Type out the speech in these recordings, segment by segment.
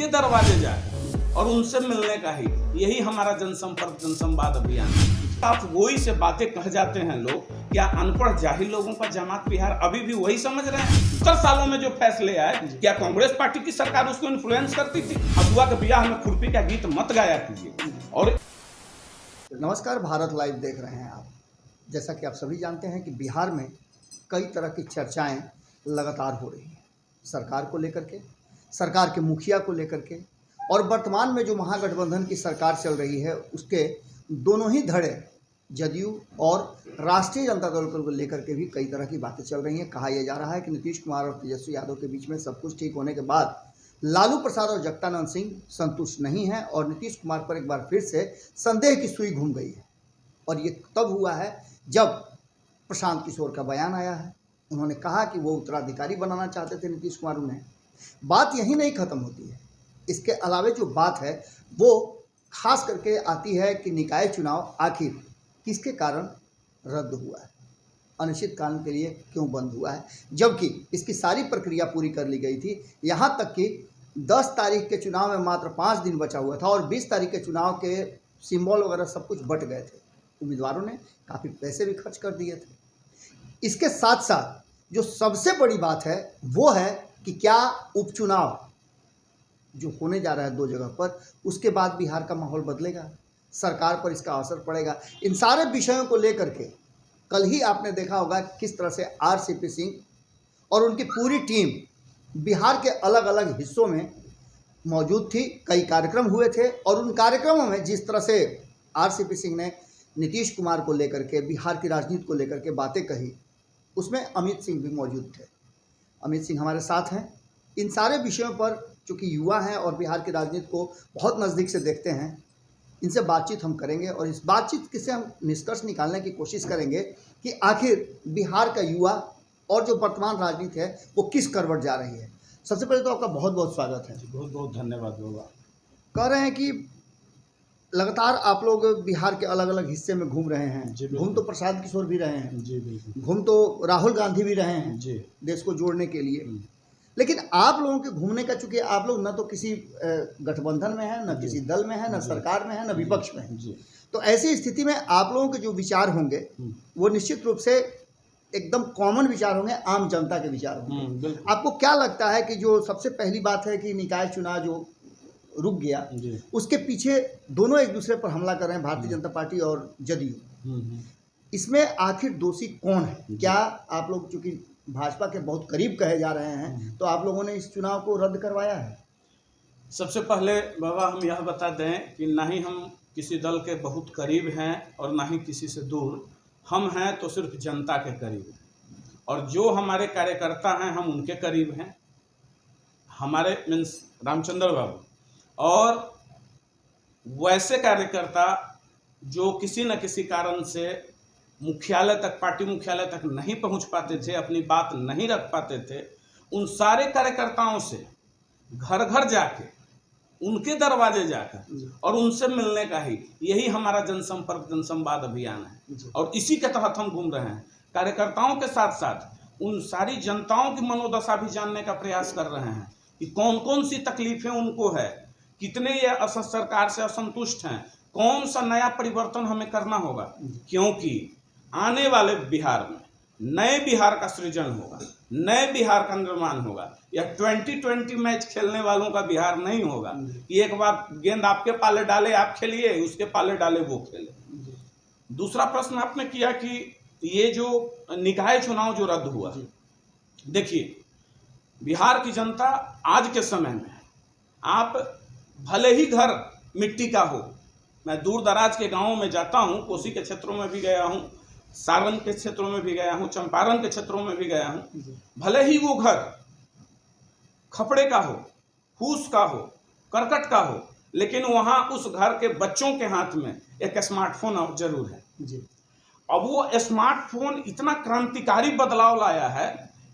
उनके दरवाजे जाकर और उनसे मिलने का ही यही हमारा जनसंपर्क जनसंवाद अभियान है। आप वही से बातें कह जाते हैं लोग, क्या अनपढ़ जाहिल लोगों का जमात बिहार अभी भी वही समझ रहे हैं? 70 सालों में जो फैसले आए, क्या कांग्रेस पार्टी की सरकार उसको इन्फ्लुएंस करती थी? अबुआ के ब्याह में खुरपी का गीत मत गाया कीजिए। और नमस्कार, भारत लाइव देख रहे हैं आप। जैसा कि आप सभी जानते हैं कि बिहार में कई तरह की चर्चाएं लगातार हो रही हैं, सरकार को लेकर के, सरकार के मुखिया को लेकर के, और वर्तमान में जो महागठबंधन की सरकार चल रही है उसके दोनों ही धड़े जदयू और राष्ट्रीय जनता दल को लेकर के भी कई तरह की बातें चल रही हैं। कहा यह जा रहा है कि नीतीश कुमार और तेजस्वी यादव के बीच में सब कुछ ठीक होने के बाद लालू प्रसाद और जगदानंद सिंह संतुष्ट नहीं हैं और नीतीश कुमार पर एक बार फिर से संदेह की सुई घूम गई है। और ये तब हुआ है जब प्रशांत किशोर का बयान आया है। उन्होंने कहा कि वो उत्तराधिकारी बनाना चाहते थे नीतीश कुमार उन्हें। बात यहीं नहीं ख़त्म होती है, इसके अलावे जो बात है वो खास करके आती है कि निकाय चुनाव आखिर किसके कारण रद्द हुआ है, अनिश्चित काल के लिए क्यों बंद हुआ है, जबकि इसकी सारी प्रक्रिया पूरी कर ली गई थी। यहाँ तक कि 10 तारीख के चुनाव में मात्र 5 दिन बचा हुआ था और 20 तारीख के चुनाव के सिंबल वगैरह सब कुछ बट गए थे। उम्मीदवारों ने काफ़ी पैसे भी खर्च कर दिए थे। इसके साथ साथ जो सबसे बड़ी बात है वो है कि क्या उपचुनाव जो होने जा रहा है 2 जगह पर, उसके बाद बिहार का माहौल बदलेगा, सरकार पर इसका असर पड़ेगा। इन सारे विषयों को लेकर के कल ही आपने देखा होगा किस तरह से आरसीपी सिंह और उनकी पूरी टीम बिहार के अलग अलग हिस्सों में मौजूद थी। कई कार्यक्रम हुए थे और उन कार्यक्रमों में जिस तरह से आरसीपी सिंह ने नीतीश कुमार को लेकर के, बिहार की राजनीति को लेकर के बातें कही, उसमें अमित सिंह भी मौजूद थे। अमित सिंह हमारे साथ हैं। इन सारे विषयों पर चूँकि युवा हैं और बिहार की राजनीति को बहुत नज़दीक से देखते हैं, इनसे बातचीत हम करेंगे और इस बातचीत से हम निष्कर्ष निकालने की कोशिश करेंगे कि आखिर बिहार का युवा और जो वर्तमान राजनीति है वो किस करवट जा रही है। सबसे पहले तो आपका बहुत बहुत स्वागत है। बहुत बहुत धन्यवाद होगा। कह रहे हैं कि लगातार आप लोग बिहार के अलग अलग हिस्से में घूम रहे हैं। घूम तो प्रशांत किशोर भी रहे हैं जी, बिल्कुल। घूम तो राहुल गांधी भी रहे हैं जी, देश को जोड़ने के लिए। लेकिन आप लोगों के घूमने का, चूंकि आप लोग न तो किसी गठबंधन में हैं, न किसी दल में हैं, न सरकार में हैं, न विपक्ष में हैं, तो ऐसी स्थिति में आप लोगों के जो विचार होंगे वो निश्चित रूप से एकदम कॉमन विचार होंगे, आम जनता के विचार होंगे। आपको क्या लगता है कि जो सबसे पहली बात है कि निकाय चुनाव जो रुक गया, उसके पीछे दोनों एक दूसरे पर हमला कर रहे हैं, भारतीय जनता पार्टी और जदयू, इसमें आखिर दोषी कौन है? क्या आप लोग चूंकि भाजपा के बहुत करीब कहे जा रहे हैं तो आप लोगों ने इस चुनाव को रद्द करवाया है? सबसे पहले बाबा हम यह बता दें कि ना ही हम किसी दल के बहुत करीब हैं और ना ही किसी से दूर। हम हैं तो सिर्फ जनता के करीब हैं और जो हमारे कार्यकर्ता हैं हम उनके करीब हैं। हमारे मीन्स रामचंद्र बाबू और वैसे कार्यकर्ता जो किसी न किसी कारण से मुख्यालय तक, पार्टी मुख्यालय तक नहीं पहुंच पाते थे, अपनी बात नहीं रख पाते थे, उन सारे कार्यकर्ताओं से घर घर जाके, उनके दरवाजे जाकर और उनसे मिलने का ही यही हमारा जनसंपर्क जनसंवाद अभियान है। और इसी के तहत हम घूम रहे हैं। कार्यकर्ताओं के साथ साथ उन सारी जनताओं की मनोदशा भी जानने का प्रयास कर रहे हैं कि कौन कौन सी तकलीफें उनको है, कितने ये सरकार से असंतुष्ट हैं, कौन सा नया परिवर्तन हमें करना होगा, क्योंकि आने वाले बिहार में नए बिहार का सृजन होगा, नए बिहार का निर्माण होगा। यह 2020 मैच खेलने वालों का बिहार नहीं होगा कि एक बार गेंद आपके पाले डाले आप खेलिए, उसके पाले डाले वो खेले। दूसरा प्रश्न आपने किया कि ये जो निकाय चुनाव जो रद्द हुआ, देखिए बिहार की जनता आज के समय में, आप भले ही घर मिट्टी का हो, मैं दूर दराज के गाँवों में जाता हूँ, कोसी के क्षेत्रों में भी गया हूँ, सारण के क्षेत्रों में भी गया हूँ, चंपारण के क्षेत्रों में भी गया हूँ, भले ही वो घर खपड़े का हो, फूस का हो, करकट का हो, लेकिन वहाँ उस घर के बच्चों के हाथ में एक स्मार्टफोन जरूर है जी। अब वो स्मार्टफोन इतना क्रांतिकारी बदलाव लाया है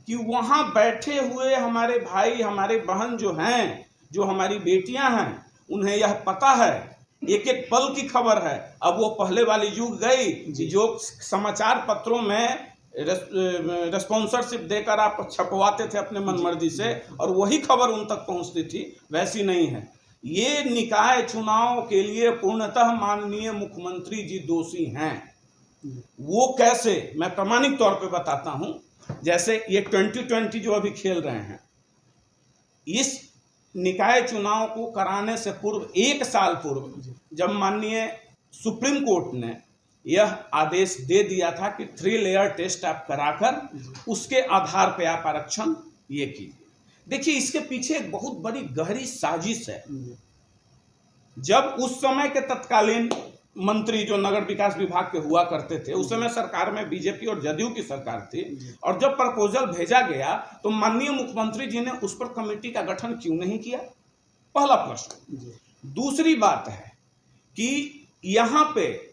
कि वहाँ बैठे हुए हमारे भाई, हमारे बहन जो हैं, जो हमारी बेटियां हैं, उन्हें यह पता है, एक एक पल की खबर है। अब वो पहले वाली युग गई जो समाचार पत्रों में स्पॉन्सरशिप देकर आप छपवाते थे अपने मनमर्जी से और वही खबर उन तक पहुंचती थी, वैसी नहीं है। ये निकाय चुनाव के लिए पूर्णतः माननीय मुख्यमंत्री जी दोषी हैं। वो कैसे, मैं प्रामाणिक तौर पे बताता हूं। जैसे ये 2020 जो अभी खेल रहे हैं, इस निकाय चुनाव को कराने से पूर्व, 1 साल पूर्व, जब माननीय सुप्रीम कोर्ट ने यह आदेश दे दिया था कि 3 लेयर टेस्ट आप कराकर उसके आधार पे आप आरक्षण ये कीजिए। देखिए, इसके पीछे एक बहुत बड़ी गहरी साजिश है। जब उस समय के तत्कालीन मंत्री जो नगर विकास विभाग के हुआ करते थे, उस समय सरकार में बीजेपी और जदयू की सरकार थी, और जब प्रपोजल भेजा गया तो माननीय मुख्यमंत्री जी ने उस पर कमेटी का गठन क्यों नहीं किया? पहला प्रश्न। दूसरी बात है कि यहाँ पे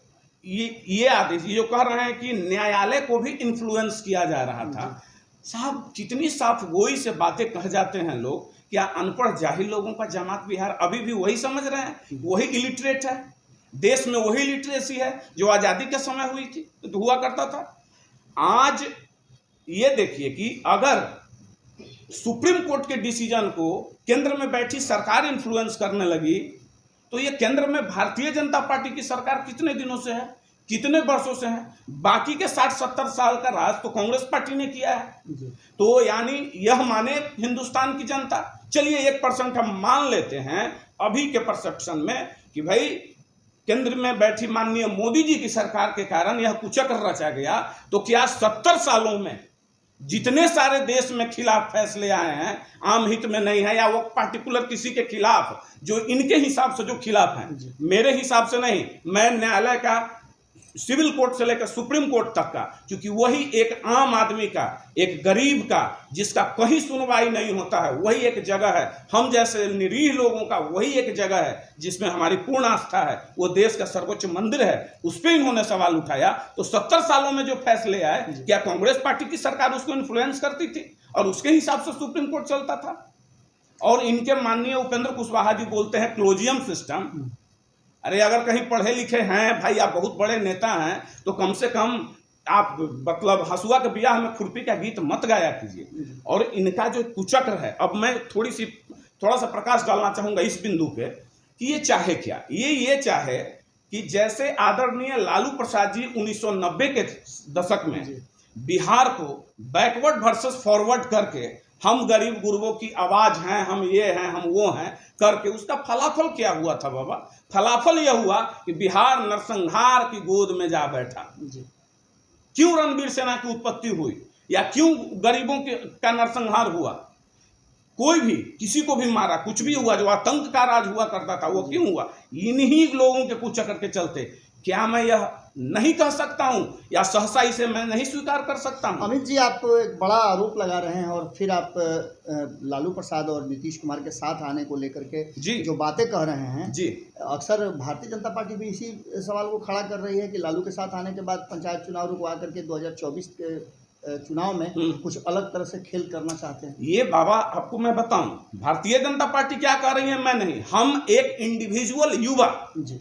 ये आदेश, ये जो कह रहे हैं कि न्यायालय को भी इन्फ्लुएंस किया जा रहा था। साहब, कितनी साफ गोई से बातें कह जाते हैं लोग। क्या अनपढ़ जाहिल लोगों का जमात बिहार अभी भी वही समझ रहे हैं? वही इलिटरेट है? देश में वही लिटरेसी है जो आज़ादी के समय हुई थी, तो हुआ करता था। आज ये देखिए कि अगर सुप्रीम कोर्ट के डिसीजन को केंद्र में बैठी सरकार इन्फ्लुएंस करने लगी, तो ये केंद्र में भारतीय जनता पार्टी की सरकार कितने दिनों से है, कितने वर्षों से है? बाकी के 60-70 साल का राज तो कांग्रेस पार्टी ने किया है। तो यानी यह माने हिंदुस्तान की जनता। चलिए 1% हम मान लेते हैं अभी के परसेप्शन में कि भाई केंद्र में बैठी माननीय मोदी जी की सरकार के कारण यह कुचक्र रचा गया, तो क्या 70 सालों में जितने सारे देश में खिलाफ फैसले आए हैं, आम हित में नहीं है या वो पार्टिकुलर किसी के खिलाफ, जो इनके हिसाब से जो खिलाफ हैं, मेरे हिसाब से नहीं, मैं न्यायालय का, सिविल कोर्ट से लेकर सुप्रीम कोर्ट तक का, क्योंकि वही एक आम आदमी का, एक गरीब का, जिसका कहीं सुनवाई नहीं होता है, वही एक जगह है। हम जैसे निरीह लोगों का वही एक जगह है जिसमें हमारी पूर्ण आस्था है। वो देश का सर्वोच्च मंदिर है, उस पर इन्होंने सवाल उठाया। तो 70 सालों में जो फैसले आए, क्या कांग्रेस पार्टी की सरकार उसको इन्फ्लुएंस करती थी और उसके हिसाब से सुप्रीम कोर्ट चलता था? और इनके माननीय उपेंद्र कुशवाहा जी बोलते हैं क्लोजियम सिस्टम। अरे अगर कहीं पढ़े लिखे हैं भाई, आप बहुत बड़े नेता हैं, तो कम से कम आप मतलब हसुआ के ब्याह में खुरपी का गीत मत गाया कीजिए। और इनका जो कुचक्र है, अब मैं थोड़ा सा प्रकाश डालना चाहूँगा इस बिंदु पे कि ये चाहे क्या। ये चाहे कि जैसे आदरणीय लालू प्रसाद जी 1990 के दशक में बिहार को बैकवर्ड वर्सेस फॉरवर्ड करके, हम गरीब गुरबों की आवाज़ हैं, हम ये हैं, हम वो हैं करके, उसका फलाफल क्या हुआ था बाबा? फलाफल यह हुआ कि बिहार नरसंहार की गोद में जा बैठा। क्यों रणवीर सेना की उत्पत्ति हुई या क्यों गरीबों का नरसंहार हुआ? कोई भी किसी को भी मारा, कुछ भी हुआ, जो आतंक का राज हुआ करता था, वो क्यों हुआ? इन्हीं लोगों के कुचक्र के चलते। क्या मैं यह नहीं कह सकता हूं या सहसा इसे मैं नहीं स्वीकार कर सकता हूं? अमित जी, आप एक बड़ा आरोप लगा रहे हैं और फिर आप लालू प्रसाद और नीतीश कुमार के साथ आने को लेकर के जो बातें कह रहे हैं जी, अक्सर भारतीय जनता पार्टी भी इसी सवाल को खड़ा कर रही है कि लालू के साथ आने के बाद पंचायत चुनाव रुकवा करके 2024 के चुनाव में कुछ अलग तरह से खेल करना चाहते हैं। ये बाबा आपको मैं बताऊं, भारतीय जनता पार्टी क्या कर रही है, मैं नहीं, हम एक इंडिविजुअल युवा जी,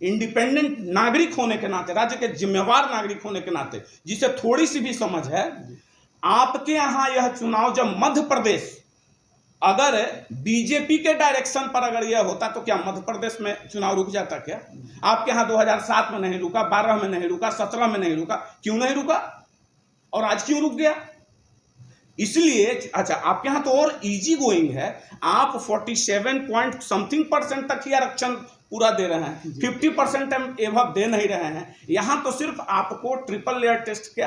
इंडिपेंडेंट नागरिक होने के नाते, राज्य के जिम्मेवार नागरिक होने के नाते, जिसे थोड़ी सी भी समझ है, आपके यहाँ यह चुनाव जब मध्य प्रदेश, अगर बीजेपी के डायरेक्शन पर अगर यह होता तो क्या मध्य प्रदेश में चुनाव रुक जाता? क्या आपके यहाँ 2007 में नहीं रुका, 12 में नहीं रुका, 17 में नहीं रुका? क्यों नहीं रुका और आज क्यों रुक गया? इसलिए अच्छा, आपके यहाँ तो और इजी गोइंग है, आप 47% तक ही आरक्षण पूरा दे रहे हैं, 50% एवं दे नहीं रहे हैं। यहाँ तो सिर्फ आपको ट्रिपल लेयर टेस्ट का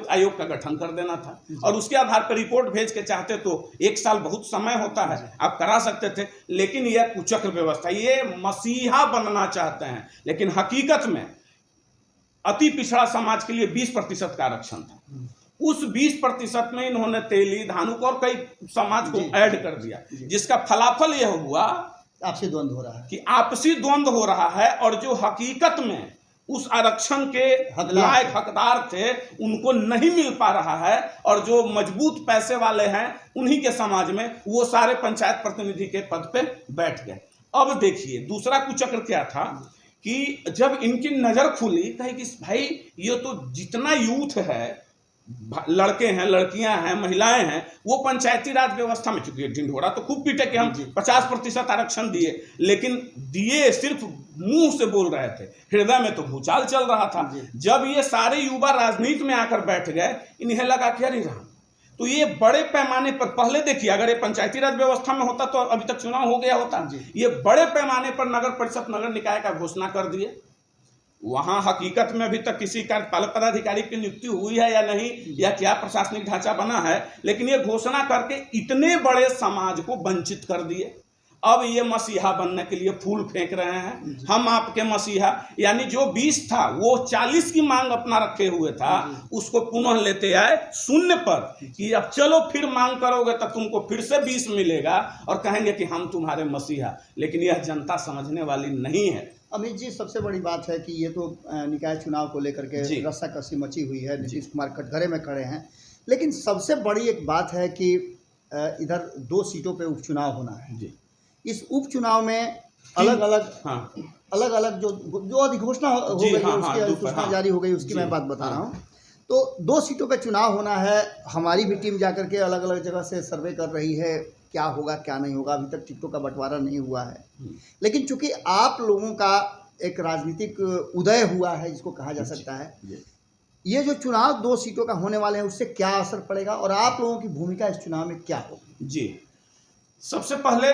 आयोग का गठन कर देना था और उसके आधार पर रिपोर्ट भेज के चाहते तो 1 साल बहुत समय होता है, आप करा सकते थे। लेकिन यह कुचक्र व्यवस्था, ये मसीहा बनना चाहते हैं, लेकिन हकीकत में अति पिछड़ा समाज के लिए 20% का आरक्षण था। उस 20% में इन्होंने तेली, धानुक और कई समाज को ऐड कर दिया, जिसका फलाफल यह हुआ आपसी द्वंद्व हो रहा है, कि आपसी द्वंद्व हो रहा है और जो हकीकत में उस आरक्षण के लायक हकदार थे उनको नहीं मिल पा रहा है, और जो मजबूत पैसे वाले हैं उन्हीं के समाज में वो सारे पंचायत प्रतिनिधि के पद पे बैठ गए। अब देखिए दूसरा कुचक्र क्या था कि जब इनकी नजर खुली, कहे कि भाई ये तो जितना यूथ है लड़के हैं, लड़कियां हैं, महिलाएं हैं, वो पंचायती राज व्यवस्था में, चूंकि ढिंढोरा तो खूब पीटे कि हम 50% आरक्षण दिए, लेकिन दिए सिर्फ मुंह से बोल रहे थे, हृदय में तो भूचाल चल रहा था। जब ये सारे युवा राजनीति में आकर बैठ गए, इन्हें लगा कि अरे राम, तो ये बड़े पैमाने पर, पहले देखिए अगर ये पंचायती राज व्यवस्था में होता तो अभी तक चुनाव हो गया होता। ये बड़े पैमाने पर नगर परिषद, नगर निकाय का घोषणा कर दिए। वहां हकीकत में अभी तक किसी कार्यपालक पदाधिकारी की नियुक्ति हुई है या नहीं, या क्या प्रशासनिक ढांचा बना है, लेकिन ये घोषणा करके इतने बड़े समाज को वंचित कर दिए। अब ये मसीहा बनने के लिए फूल फेंक रहे हैं, हम आपके मसीहा, यानी जो 20 था वो 40 की मांग अपना रखे हुए था, उसको पुनः लेते आए शून्य पर कि अब चलो फिर मांग करोगे तो तुमको फिर से 20 मिलेगा और कहेंगे कि हम तुम्हारे मसीहा। लेकिन यह जनता समझने वाली नहीं है। अमित जी, सबसे बड़ी बात है कि ये तो निकाय चुनाव को लेकर के रस्साकसी मची हुई है, नीतीश कुमार कटघरे में खड़े हैं, लेकिन सबसे बड़ी एक बात है कि इधर 2 सीटों पे उपचुनाव होना है। इस उपचुनाव में अलग अलग जो अधिघोषणा हो गई है, उसकी अधिसूचना जारी हो गई, उसकी मैं बात बता रहा हूँ। तो 2 सीटों पे चुनाव होना है। हमारी भी टीम जाकर के अलग अलग जगह से सर्वे कर रही है, क्या होगा क्या नहीं होगा। अभी तक टिकटों का बंटवारा नहीं हुआ है, लेकिन चूंकि आप लोगों का एक राजनीतिक उदय हुआ है, जिसको कहा जा सकता है, ये जो चुनाव 2 सीटों का होने वाले हैं, उससे क्या असर पड़ेगा और आप लोगों की भूमिका इस चुनाव में क्या होगी? जी, सबसे पहले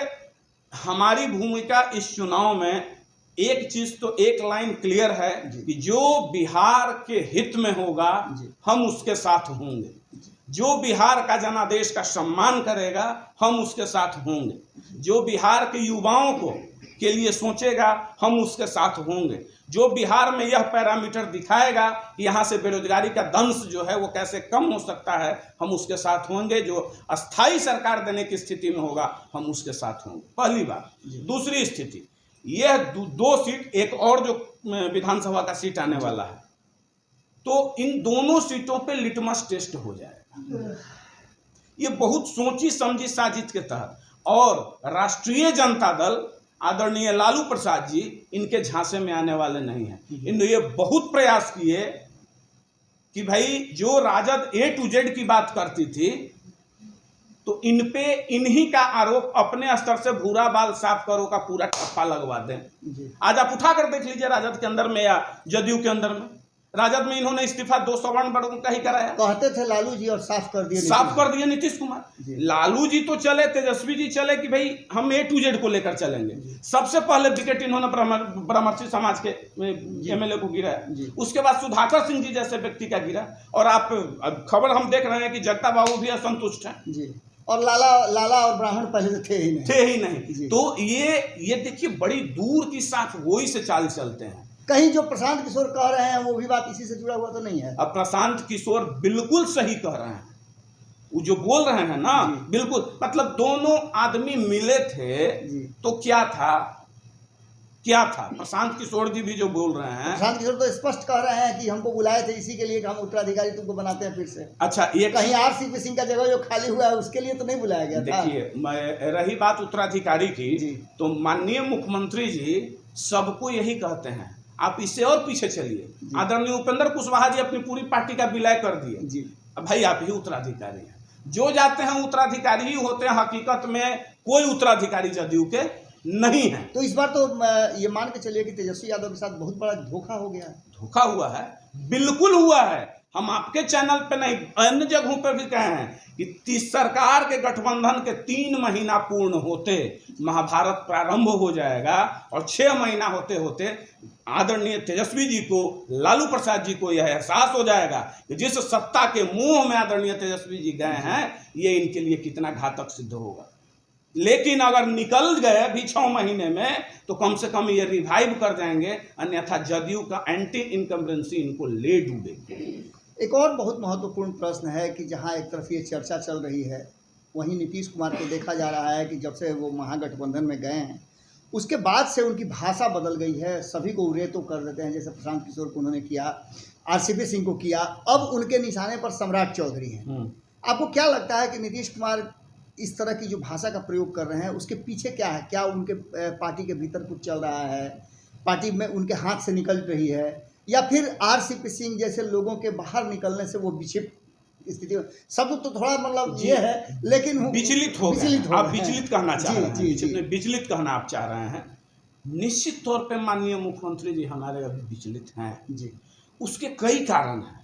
हमारी भूमिका इस चुनाव में एक चीज तो एक लाइन क्लियर है कि जो बिहार के हित में होगा हम उसके साथ होंगे, जो बिहार का जनादेश का सम्मान करेगा हम उसके साथ होंगे, जो बिहार के युवाओं को के लिए सोचेगा हम उसके साथ होंगे, जो बिहार में यह पैरामीटर दिखाएगा कि यहाँ से बेरोजगारी का दंश जो है वो कैसे कम हो सकता है, हम उसके साथ होंगे, जो अस्थाई सरकार देने की स्थिति में होगा हम उसके साथ होंगे। पहली बात। दूसरी स्थिति, यह 2 सीट, एक और जो विधानसभा का सीट आने वाला है, तो इन दोनों सीटों पे लिटमस टेस्ट हो जाएगा। ये बहुत सोची समझी साजिश के तहत, और राष्ट्रीय जनता दल आदरणीय लालू प्रसाद जी इनके झांसे में आने वाले नहीं हैं। इन्होंने ये बहुत प्रयास किए कि भाई जो राजद A to Z की बात करती थी, तो इन पे इन्हीं का आरोप अपने स्तर से भूरा बाल साफ करो का पूरा ठप्पा लगवा दें। आज आप उठा कर देख लीजिए राजद के अंदर में या जदयू के अंदर में, राजद में इन्होंने इस्तीफा 2 सवर्ण वर्गों का ही कराया। कहते थे लालू जी और साफ कर दिए नीतीश कुमार। लालू जी तो चले, तेजस्वी जी चले कि भाई हम A to Z को लेकर चलेंगे। सबसे पहले विकेट इन्होंने ब्रह्मर्षि समाज के MLA को गिराया, उसके बाद सुधाकर सिंह जी जैसे व्यक्ति का गिरा, और आप खबर हम देख रहे हैं कि जगता बाबू भी असंतुष्ट हैं, और लाला और ब्राह्मण पहले थे ही नहीं। तो ये देखिए बड़ी दूर की साथ वही से चाल चलते हैं। कहीं जो प्रशांत किशोर कह रहे हैं वो भी बात इसी से जुड़ा हुआ तो नहीं है? अब प्रशांत किशोर बिल्कुल सही कह रहे हैं, वो जो बोल रहे हैं ना, बिल्कुल, मतलब दोनों आदमी मिले थे तो क्या था प्रशांत किशोर जी भी जो बोल रहे हैं, प्रशांत किशोर तो स्पष्ट कह रहे हैं कि हमको बुलाए थे इसी के लिए कि हम उत्तराधिकारी तुमको बनाते हैं फिर से। अच्छा, ये कहीं RCP सिंह का जगह जो खाली हुआ है उसके लिए तो नहीं बुलाया गया? देखिए, रही बात उत्तराधिकारी की, तो माननीय मुख्यमंत्री जी सबको यही कहते हैं, आप इससे और पीछे चलिए। आदरणीय उपेंद्र कुशवाहा जी अपनी पूरी पार्टी का विलय कर दिए, भाई आप ही उत्तराधिकारी हैं, जो जाते हैं उत्तराधिकारी ही होते हैं। हकीकत में कोई उत्तराधिकारी जदयू के नहीं है। तो इस बार तो ये मान के चलिए कि तेजस्वी यादव के साथ बहुत बड़ा धोखा हो गया है। धोखा हुआ है, बिल्कुल हुआ है। हम आपके चैनल पे नहीं, अन्य जगहों पे भी कहे हैं कि सरकार के गठबंधन के 3 महीना पूर्ण होते महाभारत प्रारंभ हो जाएगा, और 6 महीना होते होते आदरणीय तेजस्वी जी को, लालू प्रसाद जी को यह एहसास हो जाएगा कि जिस सत्ता के मोह में आदरणीय तेजस्वी जी गए हैं, ये इनके लिए कितना घातक सिद्ध होगा। लेकिन अगर निकल गए भी 6 महीने में, तो कम से कम ये रिवाइव कर जाएंगे, अन्यथा जदयू का एंटी इनकम्बेंसी इनको ले डूबेगी। एक और बहुत महत्वपूर्ण प्रश्न है कि जहां एक तरफ ये चर्चा चल रही है, वहीं नीतीश कुमार को देखा जा रहा है कि जब से वो महागठबंधन में गए हैं उसके बाद से उनकी भाषा बदल गई है। सभी को उरे तो कर देते हैं, जैसे प्रशांत किशोर को उन्होंने किया, RCP सिंह को किया, अब उनके निशाने पर सम्राट चौधरी हैं। आपको क्या लगता है कि नीतीश कुमार इस तरह की जो भाषा का प्रयोग कर रहे हैं उसके पीछे क्या है? क्या उनके पार्टी के भीतर कुछ चल रहा है, पार्टी में उनके हाथ से निकल रही है, या फिर RCP सिंह जैसे लोगों के बाहर निकलने से वो विक्षिप्त स्थिति में। शब्द तो थोड़ा मतलब ये है, लेकिन विचलित हो गए। आप विचलित कहना चाह रहे हैं, जी। विचलित कहना आप चाह रहे हैं। निश्चित तौर पे माननीय मुख्यमंत्री जी हमारे अभी विचलित हैं जी। उसके कई कारण हैं।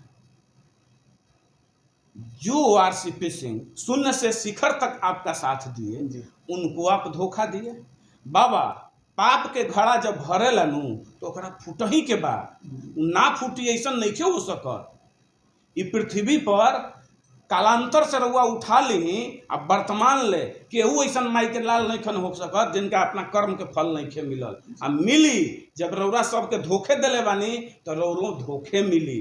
जो आरसीपी सिंह शून्य से शिखर तक आपका साथ दिए, उनको आप धोखा दिए। बाबा पाप के घड़ा जब भरे लनू तो ओकरा फूटही के बाद ना फूटी ऐसा नहीं हो सकत। ई पृथ्वी पर कालांतर से रउआ उठा ली, अब वर्तमान ले केहू ऐसा माई के लाल नहीं खन हो सकत जिनका अपना कर्म के फल नहीं खे मिलल। आ मिली जब रउरा सबके धोखे दिले बानी तो रउरो धोखे मिली,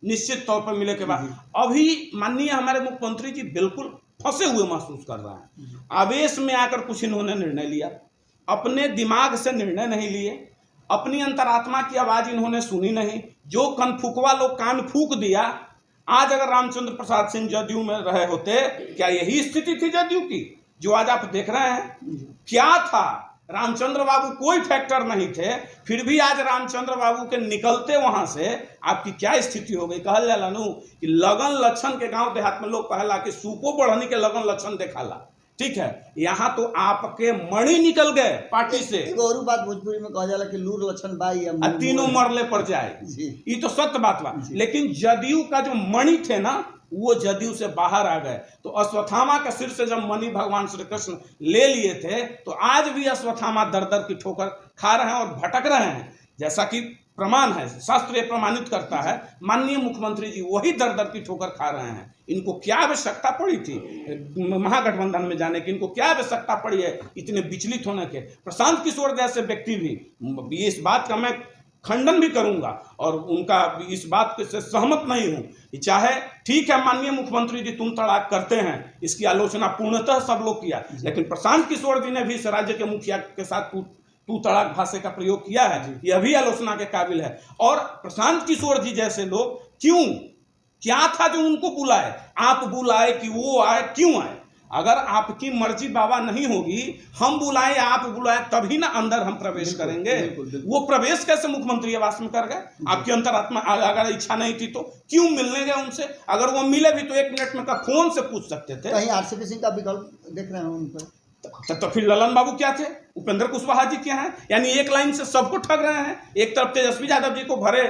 निश्चित तौर पर मिले के बाद। अभी माननीय हमारे मुख्यमंत्री जी बिल्कुल फंसे हुए महसूस कर रहे हैं। आवेश में आकर कुछ इन्होंने निर्णय लिया, अपने दिमाग से निर्णय नहीं लिए, अपनी अंतरात्मा की आवाज इन्होंने सुनी नहीं। जो कनफुकवा लोग कान फूक दिया, आज अगर रामचंद्र प्रसाद सिंह जदयू में रहे होते, क्या यही स्थिति थी जदयू की जो आज आप देख रहे हैं? क्या था? रामचंद्र बाबू कोई फैक्टर नहीं थे, फिर भी आज रामचंद्र बाबू के निकलते वहां से आपकी क्या स्थिति हो गई। कहल जाला नु कि लगन लक्षण के गांव देहात में लोग कहला कि सूपो बढ़नी के लगन लक्षण दिखाला। ठीक है, यहाँ तो आपके मणि निकल गए पार्टी से। और बात भोजपुरी में कहा जाला कि लूर लक्षण बाई तीनों मरले पड़ जाए, ये तो सत्य बात बा। लेकिन जदयू का जो मणि थे ना, वो जदयू से बाहर आ गए। तो अश्वत्थामा के सिर से जब मणि भगवान श्री कृष्ण ले लिए थे, तो आज भी अश्वत्थामा दर दर की ठोकर खा रहे हैं और भटक रहे हैं, जैसा कि प्रमाण है, शास्त्र ये प्रमाणित करता है। माननीय मुख्यमंत्री जी वही दर दर की ठोकर खा रहे हैं। इनको क्या आवश्यकता पड़ी थी महागठबंधन में जाने की? इनको क्या आवश्यकता पड़ी है इतने विचलित होने के? प्रशांत किशोर जैसे व्यक्ति भी, इस बात का मैं खंडन भी करूंगा और उनका इस बात से सहमत नहीं हूं। चाहे ठीक है माननीय मुख्यमंत्री जी तुम तड़ाक करते हैं, इसकी आलोचना पूर्णतः सब लोग किया, लेकिन प्रशांत किशोर जी ने भी इस राज्य के मुखिया के साथ तू तड़ाक भाषा का प्रयोग किया है, यह भी आलोचना के काबिल है। और प्रशांत किशोर जी जैसे लोग क्यों, क्या था जो उनको बुलाए? आप बुलाए कि वो आए? क्यों आए? अगर आपकी मर्जी बाबा नहीं होगी, हम बुलाए आप बुलाए तभी ना अंदर हम प्रवेश करेंगे। वो प्रवेश कैसे मुख्यमंत्री आवास में कर गए? आपकी अंतरात्मा अगर इच्छा नहीं थी तो क्यों मिलने गए उनसे? अगर वो मिले भी तो 1 मिनट में का फोन से पूछ सकते थे। कहीं आरसीपी सिंह का विकल्प देख रहे हैं उन पर? तो फिर ललन बाबू क्या थे? उपेंद्र कुशवाहा जी क्या हैं? यानी एक लाइन से सबको ठग रहे हैं। एक तरफ तेजस्वी यादव जी को भरे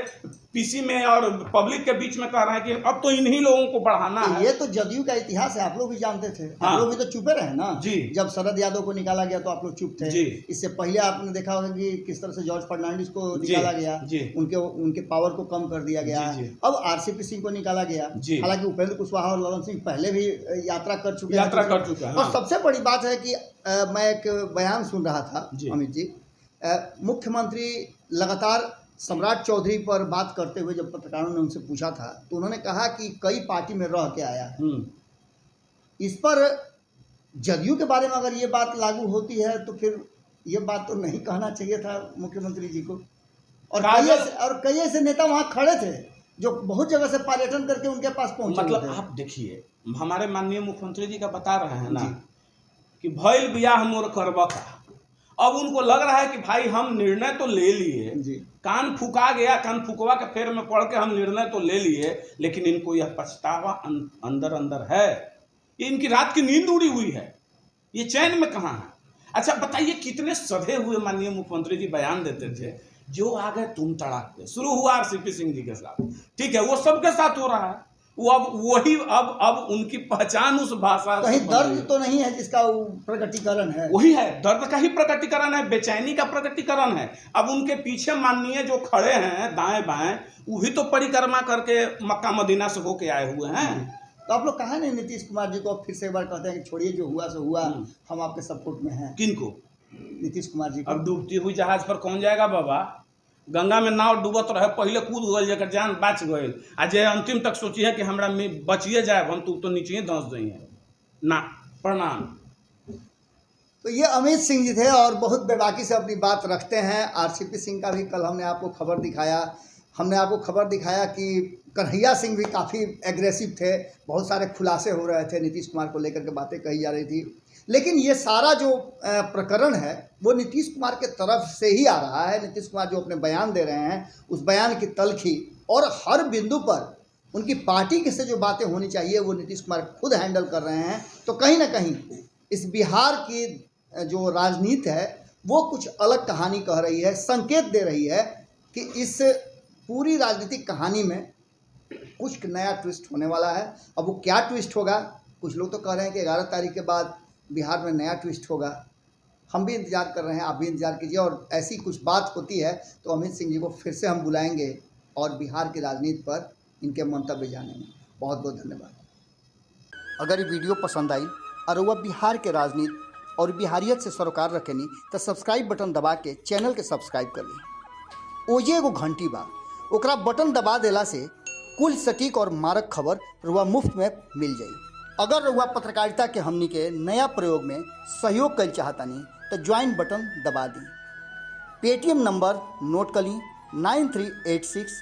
पीसी में और पब्लिक के बीच में कह रहे हैं कि अब तो इन्हीं लोगों को बढ़ाना है। ये तो जदयू का इतिहास है, आप लोग भी जानते थे। आप लोग भी तो चुपे रहे ना जी। जब शरद यादव को निकाला गया तो आप लोग चुप थे जी। इससे पहले आपने देखा होगा कि किस तरह से जॉर्ज फर्नांडिस को निकाला गया, उनके पावर को कम कर दिया गया। अब आरसीपी सिंह को निकाला गया। हालांकि उपेंद्र कुशवाहा और ललन सिंह पहले भी यात्रा कर चुके हैं। और सबसे बड़ी बात है कि मैं एक बयान सुन रहा था अमित जी, मुख्यमंत्री लगातार सम्राट चौधरी पर बात करते हुए जब पत्रकारों ने उनसे पूछा था तो उन्होंने कहा कि कई पार्टी में रह के आया है। इस पर जदयू के बारे में अगर ये बात लागू होती है तो फिर ये बात तो नहीं कहना चाहिए था मुख्यमंत्री जी को। और कई ऐसे नेता वहाँ खड़े थे जो बहुत जगह से पर्यटन करके उनके पास पहुंचे। मतलब आप देखिए, हमारे माननीय मुख्यमंत्री जी का बता रहे हैं ना कि भइल बियाह मोर करबा का। अब उनको लग रहा है कि भाई हम निर्णय तो ले लिए, कान फूका गया, कान फूकवा के फेर में पड़ के हम निर्णय तो ले लिए, लेकिन इनको यह पछतावा अंदर अंदर है। ये इनकी रात की नींद उड़ी हुई है, ये चैन में कहाँ है? अच्छा बताइए, कितने सधे हुए माननीय मुख्यमंत्री जी बयान देते थे, जो आ गए तुम तड़ाक पे। शुरू हुआ आरसीपी सिंह जी के साथ, ठीक है, वो सबके साथ हो रहा है। वो अब उनकी पहचान उस भाषा, कहीं दर्द तो नहीं है जिसका प्रकटीकरण है? वही है, दर्द का ही प्रकटीकरण है, बेचैनी का प्रकटीकरण है। अब उनके पीछे माननीय जो खड़े हैं दाएं बाएं, वही तो परिक्रमा करके मक्का मदीना से होके आए हुए हैं। तो आप लोग कहा नहीं नीतीश कुमार जी को फिर से एक बार कहते हैं कि छोड़िए, जो हुआ सो हुआ, हम आपके सपोर्ट में हैं? किनको? नीतीश कुमार जी को। अब डूबती हुई जहाज पर कौन जाएगा बाबा? गंगा में नाव डूबत रहे, पहले कूद गए, जकर जान बच गए, आ जे अंतिम तक सोची है कि हमरा में बचिए जाए, हम तो नीचे ही धंस जाइए ना। प्रणाम। तो ये अमित सिंह जी थे और बहुत बेबाकी से अपनी बात रखते हैं। आरसीपी सिंह का भी कल हमने आपको खबर दिखाया कि कन्हैया सिंह भी काफ़ी एग्रेसिव थे, बहुत सारे खुलासे हो रहे थे, नीतीश कुमार को लेकर के बातें कही जा रही थी। लेकिन ये सारा जो प्रकरण है वो नीतीश कुमार के तरफ से ही आ रहा है। नीतीश कुमार जो अपने बयान दे रहे हैं, उस बयान की तलखी और हर बिंदु पर उनकी पार्टी के से जो बातें होनी चाहिए वो नीतीश कुमार खुद हैंडल कर रहे हैं। तो कहीं ना कहीं इस बिहार की जो राजनीति है वो कुछ अलग कहानी कह रही है, संकेत दे रही है कि इस पूरी राजनीतिक कहानी में कुछ नया ट्विस्ट होने वाला है। अब वो क्या ट्विस्ट होगा, कुछ लोग तो कह रहे हैं कि 11 तारीख के बाद बिहार में नया ट्विस्ट होगा। हम भी इंतज़ार कर रहे हैं, आप भी इंतज़ार कीजिए। और ऐसी कुछ बात होती है तो अमित सिंह जी को फिर से हम बुलाएंगे और बिहार की राजनीति पर इनके मंतव्य जानेंगे। बहुत बहुत धन्यवाद। अगर ये वीडियो पसंद आई और वह बिहार के राजनीति और बिहारियत से सरोकार रखेनी तो सब्सक्राइब बटन दबा के चैनल के सब्सक्राइब कर ली। ओजे एगो घंटी बा, ओकरा बटन दबा देला से कुल सटीक और मारक खबर रुआ मुफ्त में मिल जाई। अगर रुआ पत्रकारिता के हमनी के नया प्रयोग में सहयोग कर चाहतानी तो ज्वाइन बटन दबा दी। पेटीएम नंबर नोट कर ली 9386